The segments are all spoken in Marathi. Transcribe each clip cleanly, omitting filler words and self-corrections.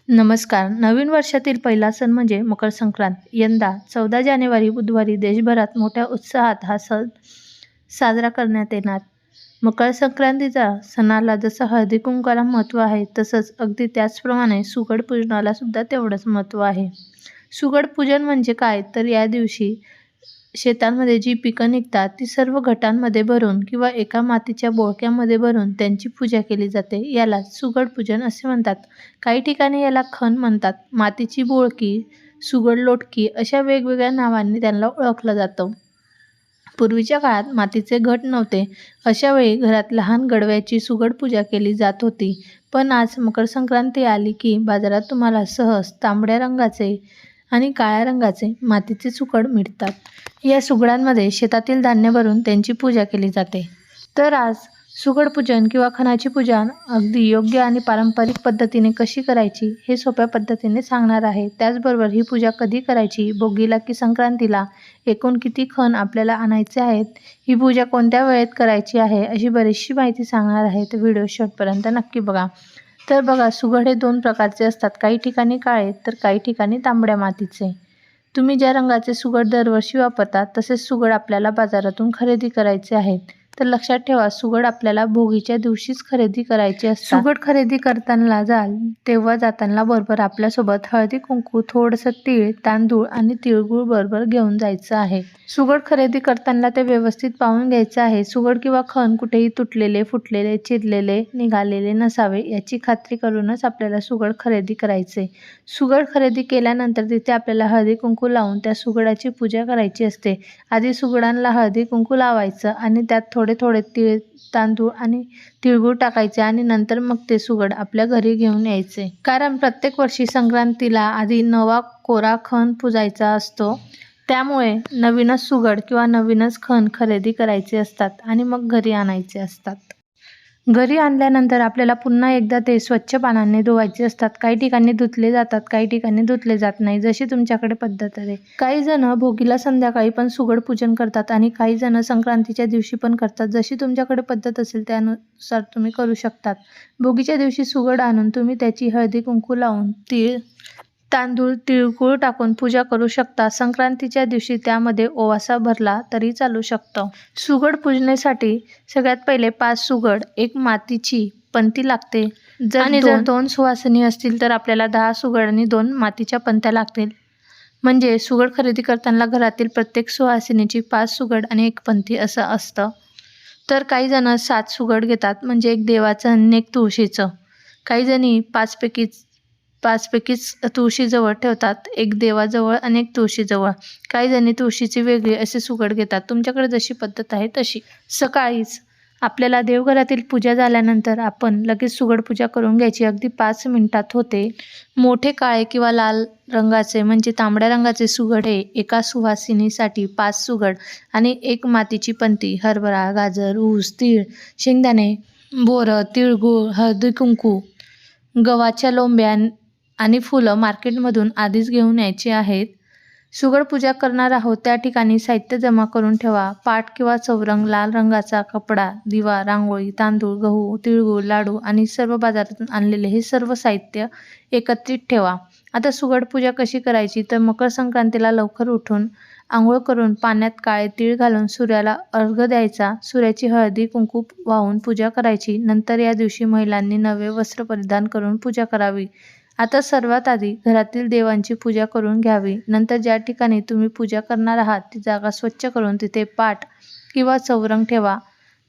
नमस्कार. नवीन वर्षातील पहिला सण म्हणजे मकर संक्रांत. यंदा 14 जानेवारी बुधवारी देशभरात मोठ्या उत्साहात हा सण साजरा करण्यात येणार. मकर संक्रांतीच्या सणाला जसं हळदी-कुंकवाला महत्त्व आहे, तसंच अगदी त्याचप्रमाणे सुगड पूजनाला सुद्धा तेवढंच महत्त्व आहे. सुगड पूजन म्हणजे काय? तर या दिवशी शेतांमध्ये जी पिकं निघतात ती सर्व घटांमध्ये भरून किंवा एका मातीच्या बोळक्यामध्ये भरून त्यांची पूजा केली जाते. याला सुगड पूजन असे म्हणतात. काही ठिकाणी याला खण म्हणतात. मातीची बोळकी, सुगड लोटकी अशा वेगवेगळ्या नावांनी त्यांना ओळखलं जातं. पूर्वीच्या काळात मातीचे घट नव्हते. अशा वेळी घरात लहान गडव्याची सुगड पूजा केली जात होती. पण आज मकर संक्रांती आली की बाजारात तुम्हाला सहज तांबड्या रंगाचे आणि काळ्या रंगाचे मातीचे सुगड मिळतात. या सुगडांमध्ये शेतातील धान्य भरून त्यांची पूजा केली जाते. तर आज सुगड पूजन किंवा खणाची पूजा अगदी योग्य आणि पारंपरिक पद्धतीने कशी करायची हे सोप्या पद्धतीने सांगणार आहे. त्याचबरोबर ही पूजा कधी करायची, भोगीला की संक्रांतीला, एकूण किती खण आपल्याला आणायचे आहेत, ही पूजा कोणत्या वेळेत करायची आहे, अशी बरीचशी माहिती सांगणार आहे. तर व्हिडिओ शेवटपर्यंत नक्की बघा. तर बघा, सुगड हे 2 प्रकारचे असतात. काही ठिकाणी काळे तर काही ठिकाणी तांबड्या मातीचे. तुम्ही ज्या रंगाचे सुगड दरवर्षी वापरता तसेच सुगड आपल्याला बाजारातून खरेदी करायचे आहेत. तर लक्षात ठेवा, सुगड आपल्याला भोगीच्या दिवशीच खरेदी करायची असतात. सुगड खरेदी करताना जाल तेव्हा जाताना बरोबर आपल्यासोबत हळदी कुंकू, थोडंसं तीळ, तांदूळ आणि तिळगुळ बरोबर घेऊन जायचं आहे. सुगड खरेदी करताना ते व्यवस्थित पाहून घ्यायचं आहे. सुगड किंवा खण कुठेही तुटलेले, फुटलेले, चिरलेले, निघालेले नसावे याची खात्री करूनच आपल्याला सुगड खरेदी करायचे. सुगड खरेदी केल्यानंतर तिथे आपल्याला हळदी कुंकू लावून त्या सुगडाची पूजा करायची असते. आधी सुगडांना हळदी कुंकू लावायचं आणि त्यात थोडे थोडे तीळ, तांदूळ आणि तिळगुळ टाकायचे आणि नंतर मग ते सुगड आपल्या घरी घेऊन यायचे. कारण प्रत्येक वर्षी संक्रांतीला आधी नवा कोरा खण पुजायचा असतो. त्यामुळे नवीनच सुगड किंवा नवीनच खण खरेदी करायचे असतात आणि मग घरी आणायचे असतात. घरी आणल्यानंतर आपल्याला पुन्हा एकदा ते स्वच्छ पाण्याने धुवायचे असतात. काही ठिकाणी धुतले जातात, काही ठिकाणी धुतले जात नाही, जशी तुमच्याकडे पद्धत आहे. काही जण भोगीला संध्याकाळी पण सुगड पूजन करतात आणि काही जण संक्रांतीच्या दिवशी पण करतात. जशी तुमच्याकडे पद्धत असेल त्यानुसार तुम्ही करू शकतात. भोगीच्या दिवशी सुगड आणून तुम्ही त्याची हळदी कुंकू लावून तीळ, तांदूळ, तिळगुळ टाकून पूजा करू शकता. संक्रांतीच्या दिवशी त्यामध्ये ओवासा भरला तरी चालू शकतं. सुगड पूजनेसाठी सगळ्यात पहिले 5 सुगड, 1 मातीची पंती लागते. जर 2 सुवासिनी असतील तर आपल्याला 10 सुगड आणि 2 मातीच्या पंत्या लागतील. म्हणजे सुगड खरेदी करताना घरातील प्रत्येक सुवासिनीची 5 सुगड आणि 1 पंती असं असतं. तर काही जण 7 सुगड घेतात, म्हणजे 1 देवाचं आणि 1 तुळशीचं. काही जणी 5 पैकीच तुळशीजवळ ठेवतात, 1 देवाजवळ आणि 1 तुळशीजवळ. काही जणी तुळशीची वेगळी असे सुगड घेतात. तुमच्याकडे जशी पद्धत आहे तशी. सकाळीच आपल्याला देवघरातील पूजा झाल्यानंतर आपण लगेच सुगड पूजा करून घ्यायची. अगदी 5 मिनिटात होते. मोठे काळे किंवा लाल रंगाचे म्हणजे तांबड्या रंगाचे सुगड हे एका सुवासिनीसाठी 5 सुगड आणि 1 मातीची पंती, हरभरा, गाजर, ऊस, तीळ, शेंगदाणे, बोरं, तिळगुळ, हळदी कुंकू, गव्हाच्या लोंब्या आणि फुलं मार्केटमधून आधीच घेऊन यायची आहेत. सुगड पूजा करणार आहोत त्या ठिकाणी साहित्य जमा करून ठेवा. पाट किंवा चौरंग, लाल रंगाचा कपडा, दिवा, रांगोळी, तांदूळ, गहू, तिळगुळ, लाडू आणि सर्व बाजारातून आणलेले हे सर्व साहित्य एकत्रित ठेवा. आता सुगड पूजा कशी करायची? तर मकर संक्रांतीला लवकर उठून आंघोळ करून पाण्यात काळे तीळ घालून सूर्याला अर्घ्य द्यायचा. सूर्याची हळदी कुंकू वाहून पूजा करायची. नंतर या दिवशी महिलांनी नवे वस्त्र परिधान करून पूजा करावी. आता सर्वात आधी घरातील देवांची पूजा करून घ्यावी. नंतर ज्या ठिकाणी तुम्ही पूजा करणार आहात ती जागा स्वच्छ करून तिथे पाट किंवा चौरंग ठेवा.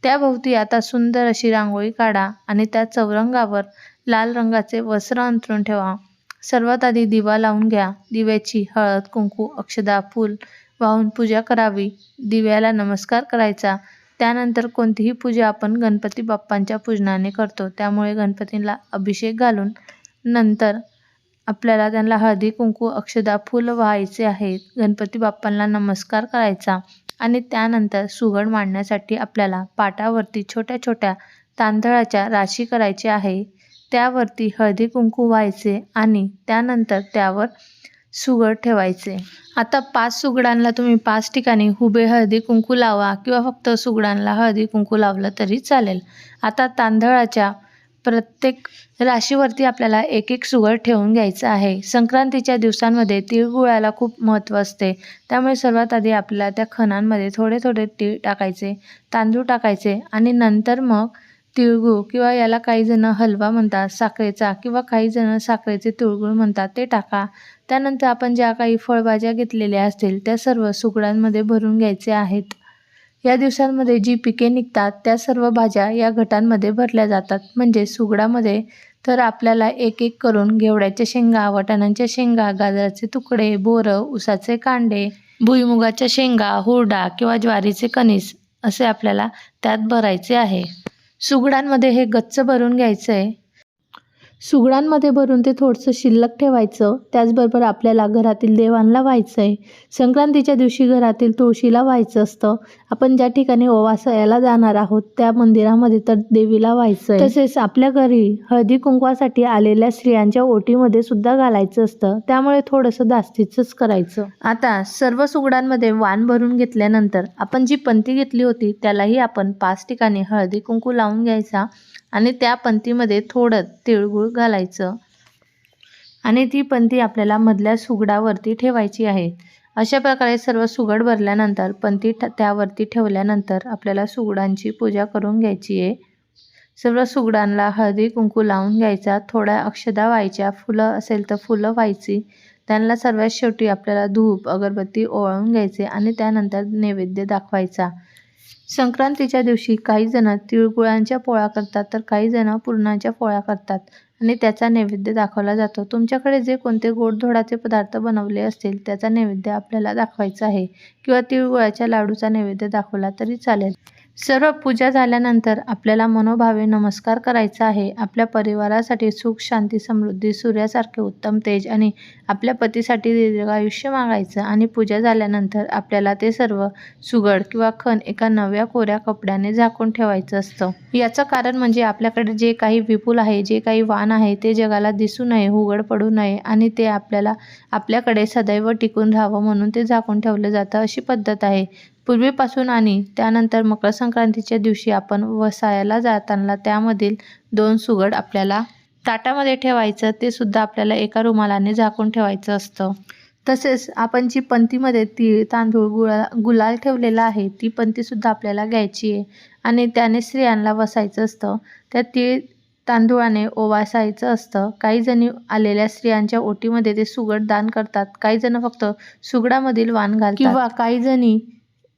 त्याभोवती आता सुंदर अशी रांगोळी काढा आणि त्या चौरंगावर लाल रंगाचे वस्त्र अंथरून ठेवा. सर्वात आधी दिवा लावून घ्या. दिव्याची हळद, कुंकू, अक्षदा, फूल वाहून पूजा करावी. दिव्याला नमस्कार करायचा. त्यानंतर कोणतीही पूजा आपण गणपती बाप्पांच्या पूजनाने करतो, त्यामुळे गणपतीला अभिषेक घालून नंतर आपल्याला त्यांना हळदी कुंकू, अक्षदा, फूल वाहायचे आहेत. गणपती बाप्पांना नमस्कार करायचा आणि त्यानंतर सुगड मांडण्यासाठी आपल्याला पाटावरती छोट्या छोट्या तांदळाच्या राशी करायची आहे. त्यावरती हळदी कुंकू व्हायचे आणि त्यानंतर त्यावर सुगड ठेवायचे. आता 5 सुगडांना तुम्ही 5 ठिकाणी हुबे हळदी कुंकू लावा किंवा फक्त सुगडांना हळदी कुंकू लावलं तरी चालेल. आता तांदळाच्या प्रत्येक राशीवरती आपल्याला एक एक सुगड ठेवून घ्यायचं आहे. संक्रांतीच्या दिवसांमध्ये तिळगुळाला खूप महत्त्व असते. त्यामुळे सर्वात आधी आपल्याला त्या खणांमध्ये थोडे थोडे तीळ टाकायचे, तांदूळ टाकायचे आणि नंतर मग तिळगुळ किंवा याला काही जण हलवा म्हणतात साखरेचा किंवा काही जण साखरेचे तिळगुळ म्हणतात ते टाका. त्यानंतर आपण ज्या काही फळभाज्या घेतलेल्या असतील त्या सर्व सुगडांमध्ये भरून घ्यायचे आहेत. या दिवसांमध्ये जी पिके निघतात त्या सर्व भाज्या या घटांमध्ये भरल्या जातात. म्हणजे सुगडामध्ये तर आपल्याला एक एक करून घेवड्याच्या शेंगा, वाटाण्यांच्या शेंगा, गाजराचे तुकडे, बोरं, उसाचे कांडे, भुईमुगाच्या शेंगा, हुरडा किंवा ज्वारीचे कणीस असे आपल्याला त्यात भरायचे आहे. सुगडांमध्ये हे गच्च भरून घ्यायचं आहे. सुगडांमध्ये भरून ते थोडंसं शिल्लक ठेवायचं. त्याचबरोबर आपल्याला घरातील देवांना व्हायचं आहे. संक्रांतीच्या दिवशी घरातील तुळशीला व्हायचं असतं. आपण ज्या ठिकाणी ओवासायाला जाणार आहोत त्या मंदिरामध्ये तर देवीला व्हायचं आहे. तसेच आपल्या घरी हळदी कुंकवासाठी आलेल्या स्त्रियांच्या ओटीमध्ये सुद्धा घालायचं असतं. त्यामुळे थोडंसं जास्तीचंच करायचं. आता सर्व सुगडांमध्ये वाण भरून घेतल्यानंतर आपण जी पंती घेतली होती त्यालाही आपण 5 ठिकाणी हळदी कुंकू लावून घ्यायचा आणि त्या पंतीमध्ये थोडं तिळगुळ घालायचं आणि ती पंती आपल्याला मधल्या सुगडावरती ठेवायची आहे. अशा प्रकारे सर्व सुगड भरल्यानंतर पंती त्यावरती ठेवल्यानंतर आपल्याला सुगडांची पूजा करून घ्यायची आहे. सर्व सुगडांना हळदी कुंकू लावून घ्यायचा, थोड्या अक्षदा व्हायच्या, फुलं असेल तर फुलं व्हायची. त्यांना सर्वात शेवटी आपल्याला धूप अगरबत्ती ओवाळून घ्यायचे आणि त्यानंतर नैवेद्य दाखवायचा. संक्रांतीच्या दिवशी काही जण तिळगुळांच्या पोळ्या करतात तर काही जण पुरणाच्या पोळ्या करतात आणि त्याचा नैवेद्य दाखवला जातो. तुमच्याकडे जे कोणते गोडधोडाचे पदार्थ बनवले असतील त्याचा नैवेद्य आपल्याला दाखवायचा आहे किंवा तिळगुळाच्या लाडूचा नैवेद्य दाखवला तरी चालेल. सर्व पूजा झाल्यानंतर आपल्याला मनोभावे नमस्कार करायचा आहे. आपल्या परिवारासाठी सुख, शांती, समृद्धी, सूर्यासारखे उत्तम तेज आणि आपल्या पतीसाठी दीर्घायुष्य मागायचं आणि पूजा झाल्यानंतर आपल्याला ते सर्व सुगड किंवा खण एका नव्या कोऱ्या कपड्याने झाकून ठेवायचं असतं. याचं कारण म्हणजे आपल्याकडे जे काही विपुल आहे, जे काही वाण आहे ते जगाला दिसू नये, उघड पडू नये आणि ते आपल्याकडे सदैव टिकून राहावं म्हणून ते झाकून ठेवलं जातं, अशी पद्धत आहे पूर्वीपासून. आणि त्यानंतर मकर संक्रांतीच्या दिवशी आपण वसायला जाताना त्यामधील 2 सुगड आपल्याला ताटामध्ये ठेवायचं, ते सुद्धा आपल्याला एका रुमालाने झाकून ठेवायचं असतं. तसेच आपण जी पंतीमध्ये तीळ, तांदूळ, गुलाल ठेवलेला आहे ती पंतीसुद्धा आपल्याला घ्यायची आहे आणि त्याने स्त्रियांना वसायचं असतं. त्या तीळ तांदूळाने ओवासायचं असतं. काही जणी आलेल्या स्त्रियांच्या ओटीमध्ये ते सुगड दान करतात, काही जण फक्त सुगडामधील वाण घालतात किंवा काही जणी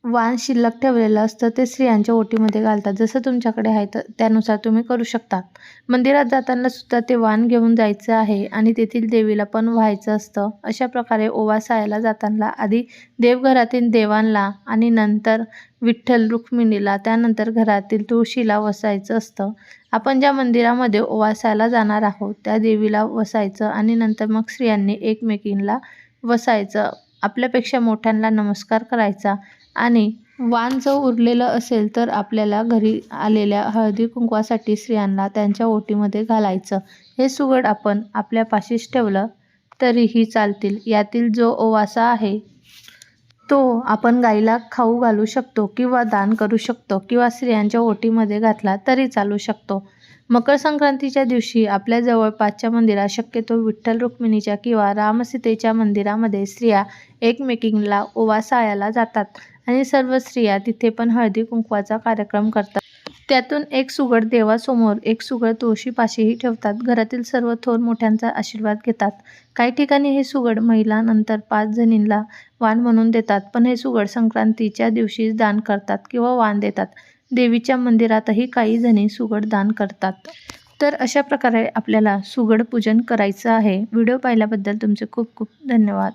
वाण शिल्लक ठेवलेलं असतं ते स्त्रियांच्या ओटीमध्ये घालतात. जसं तुमच्याकडे आहे तर त्यानुसार तुम्ही करू शकता. मंदिरात जाताना सुद्धा ते वाण घेऊन जायचं आहे आणि तेथील देवीला पण व्हायचं असतं. अशा प्रकारे ओवासायाला जाताना आधी देवघरातील देवांना आणि नंतर विठ्ठल रुक्मिणीला, त्यानंतर घरातील तुळशीला वसायचं असतं. आपण ज्या मंदिरामध्ये ओवासायला जाणार आहोत त्या देवीला वसायचं आणि नंतर मग स्त्रियांनी एकमेकींना वसायचं. आपल्यापेक्षा मोठ्यांना नमस्कार करायचा आणि वाण जर उरलेलं असेल तर आपल्याला घरी आलेल्या हळदी कुंकवासाठी स्त्रियांना त्यांच्या ओटीमध्ये घालायचं. हे सुगड आपण आपल्या पाशीच ठेवलं तरीही चालतील. यातील जो ओवासा आहे तो आपण गाईला खाऊ घालू शकतो किंवा दान करू शकतो किंवा स्त्रियांच्या ओटीमध्ये घातला तरी चालू शकतो. मकर संक्रांतीच्या दिवशी आपल्या जवळपासच्या मंदिरात, शक्यतो विठ्ठल रुक्मिणीच्या किंवा रामसीतेच्या मंदिरामध्ये स्त्रिया एकमेकींना ओवासायाला जातात आणि सर्व स्त्रिया तिथे पण हळदी कुंकवाचा कार्यक्रम करतात. त्यातून एक सुगड देवासमोर, एक सुगड तुळशीपाशीही ठेवतात. घरातील सर्व थोर मोठ्यांचा आशीर्वाद घेतात. काही ठिकाणी हे सुगड महिला नंतर 5 जणींना वाण म्हणून देतात, पण हे सुगड संक्रांतीच्या दिवशीच दान करतात किंवा वाण देतात. देवीच्या मंदिरातही काही जणी सुगड दान करतात. तर अशा प्रकारे आपल्याला सुगड पूजन करायचं आहे. व्हिडिओ पाहिल्याबद्दल तुमचे खूप खूप धन्यवाद.